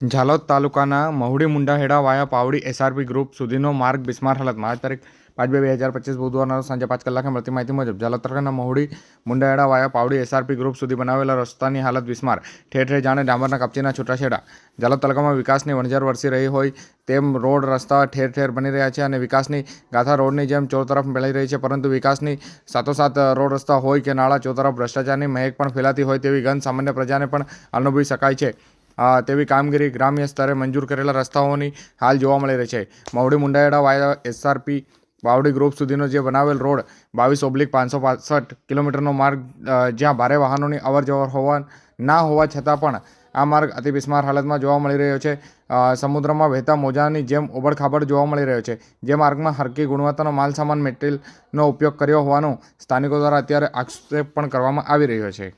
ઝાલોદ તાલુકાના મહુડી મુંડાહેડા વાયા પાવડી SRP group સુધીનો માર્ગ બિસ્માર હાલતમાં આજ તારીખ 5/2/2025 બુધવારના રોજ સાંજે 5 કલાકે મળતી માહિતી મુજબ ઝાલોદ તાલુકાના મહુડી મુંડાહેડા વાયા પાવડી એસઆરપી ગ્રુપ સુધી બનાવેલા રસ્તાની હાલત બિસ્માર, ઠેર ઠેર જાણે ડામરના કપચીના છૂટાછેડા. ઝાલોદ તાલુકામાં વિકાસની વણઝાર વરસી રહી હોય તેમ રોડ રસ્તા ઠેર ઠેર બની રહ્યા છે અને વિકાસની ગાથા રોડની જેમ ચોર તરફ ફેલાઈ રહી છે, પરંતુ વિકાસની સાથોસાથ રોડ રસ્તા હોય કે નાળા ચોર તરફ ભ્રષ્ટાચારની મહેક પણ ફેલાતી હોય તેવી ગંધ સામાન્ય પ્રજાને પણ અનુભવી શકાય છે. તેવી કામગીરી ગ્રામ્ય સ્તરે મંજૂર કરેલા રસ્તાઓની હાલ જોવા મળી રહી છે. મહુડી મુંડાહેડા વાયા એસઆરપી પાવડી ગ્રુપ સુધીનો જે બનાવેલ રોડ 22/565 કિલોમીટરનો માર્ગ, જ્યાં ભારે વાહનોની અવરજવર ના હોવા છતાં પણ આ માર્ગ અતિ બિસ્માર હાલતમાં જોવા મળી રહ્યો છે. સમુદ્રમાં વહેતા મોજાની જેમ ઉબડખાબડ જોવા મળી રહ્યો છે. જે માર્ગમાં હરકી ગુણવત્તાનો માલસામાન મટીરીયલનો ઉપયોગ કર્યો હોવાનું સ્થાનિકો દ્વારા અત્યારે આક્ષેપ પણ કરવામાં આવી રહ્યો છે.